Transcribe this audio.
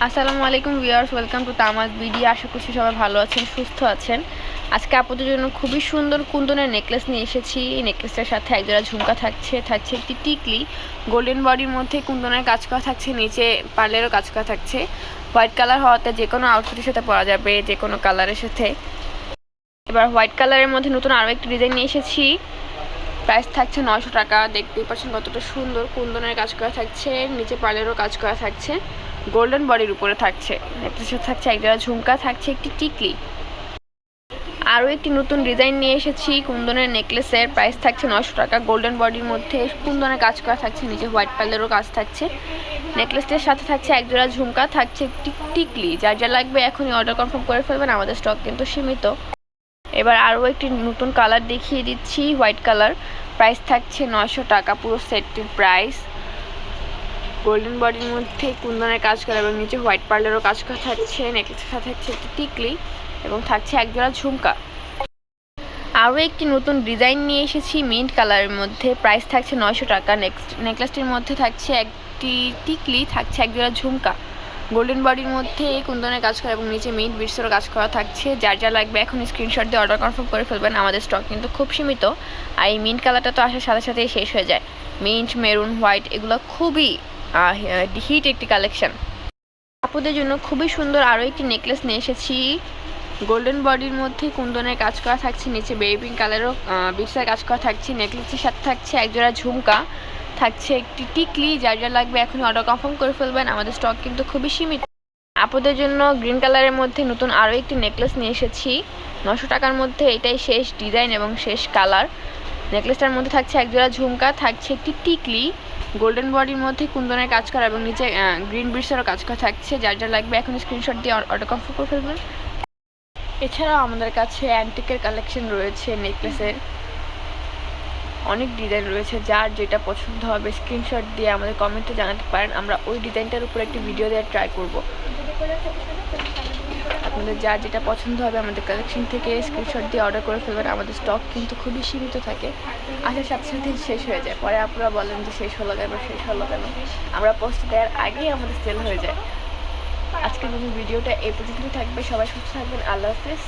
আসসালামু আলাইকুম viewers, welcome to তামাজ BD. আশা করছি সবাই ভালো আছেন, সুস্থ আছেন। আজকে আপনাদের জন্য খুবই সুন্দর কুন্দনের নেকলেস নিয়ে এসেছি। এই নেকলেসটার সাথে একজোড়া ঝুমকা থাকছে একটি টিকলি, গোল্ডেন বডির মধ্যে কুন্দনের কাজ করা থাকছে, নিচে পার্লেরও কাজ করা থাকছে। হোয়াইট কালার হওয়াতে যে কোনো আউটফিটের সাথে পরা যাবে, যে কোনো কালারের সাথে। এবার হোয়াইট কালারের মধ্যে নতুন আরও একটি ডিজাইন নিয়ে এসেছি। প্রাইস থাকছে 900 টাকা। দেখতেই পাচ্ছেন কতটা সুন্দর কুন্দনের কাজ করা থাকছে, নিচে পার্লেরও কাজ করা থাকছে, গোল্ডেন বডির উপরে থাকছে। নেকলেসে থাকছে একজোড়া ঝুমকা, থাকছে একটি টিকলি। আরও একটি নতুন ডিজাইন নিয়ে এসেছি কুন্দনের নেকলেসের। প্রাইস থাকছে 900 টাকা। গোল্ডেন বডির মধ্যে কুন্দনের কাজ করা থাকছে, নিচে হোয়াইট পার্লেরও কাজ থাকছে। নেকলেসটির সাথে থাকছে একজোড়া ঝুমকা, থাকছে একটি টিকলি। যার যা লাগবে এখনই অর্ডার কনফার্ম করে ফেলবেন, আমাদের স্টক কিন্তু সীমিত। এবার আরও একটি নতুন কালার দেখিয়ে দিচ্ছি, হোয়াইট কালার। প্রাইস থাকছে 900 টাকা পুরো সেটটির প্রাইস। গোল্ডেন বডির মধ্যে কুন্দনের কাজ করা এবং নিচে হোয়াইট পার্লেরও কাজ করা থাকছে। নেকলেসের সাথে থাকছে একটি টিকলি এবং থাকছে একজোড়া ঝুমকা। আরও একটি নতুন ডিজাইন নিয়ে এসেছি মিন্ট কালারের মধ্যে। প্রাইস থাকছে 900 টাকা। নেকলেসটির মধ্যে থাকছে একটি টিকলি, থাকছে একজোড়া ঝুমকা। গোল্ডেন বডির মধ্যে কুন্দনের কাজ করা এবং নিচে মিন্ট বিটসেরও কাজ করা থাকছে। যার যা লাগবে এখন স্ক্রিনশট দিয়ে অর্ডার কনফার্ম করে ফেলবেন, আমাদের স্টক কিন্তু খুব সীমিত। আর এই মিন্ট কালারটা তো আসার সাথে সাথেই শেষ হয়ে যায়। মিন্ট, মেরুন, হোয়াইট এগুলো খুবই হিট একটি কালেকশন। আপুদের জন্য খুবই সুন্দর আরও একটি নেকলেস নিয়ে এসেছি। গোল্ডেন বডির মধ্যে কুন্দনের কাজ করা থাকছে, নিচে বেবি পিঙ্ক কালারও বিটসের কাজ করা থাকছে। নেকলেসের সাথে থাকছে একজোড়া ঝুমকা, থাকছে একটি টিকলি। যার যা লাগবে এখনই অর্ডার কনফার্ম করে ফেলবেন, আমাদের স্টক কিন্তু খুবই সীমিত। আপুদের জন্য গ্রিন কালারের মধ্যে নতুন আরও একটি নেকলেস নিয়ে এসেছি। 900 টাকার মধ্যে এটাই শেষ ডিজাইন এবং শেষ কালার। নেকলেসটার মধ্যে থাকছে একজোড়া ঝুমকা, থাকছে একটি টিকলি। গোল্ডেন বডির মধ্যে কুন্দনের কাজ করা এবং নিচে গ্রিন বিটসেরও কাজ করা থাকছে। যার যা লাগবে এখন স্ক্রিনশট দিয়ে অর্ডার কনফার্ম করে ফেলবেন। এছাড়াও আমাদের কাছে অ্যান্টিকের কালেকশন রয়েছে, নেকলেসের অনেক ডিজাইন রয়েছে। যার যেটা পছন্দ হবে স্ক্রিনশট দিয়ে আমাদের কমেন্টে জানাতে পারেন, আমরা ওই ডিজাইনটার উপর একটি ভিডিও দেওয়ার ট্রাই করব। আপনাদের যার যেটা পছন্দ হবে আমাদের কালেকশন থেকে স্ক্রিনশট দিয়ে অর্ডার করে ফেলবেন, আমাদের স্টক কিন্তু খুবই সীমিত থাকে, আসার সাথে সাথে শেষ হয়ে যায়। পরে আপনারা বলেন যে শেষ হলো কেন, আমরা পোস্ট দেওয়ার আগেই আমাদের সেল হয়ে যায়। আজকের জন্য ভিডিওটা এই পর্যন্তই থাকবে। সবাই সুস্থ থাকবেন। আল্লাহ হাফেজ।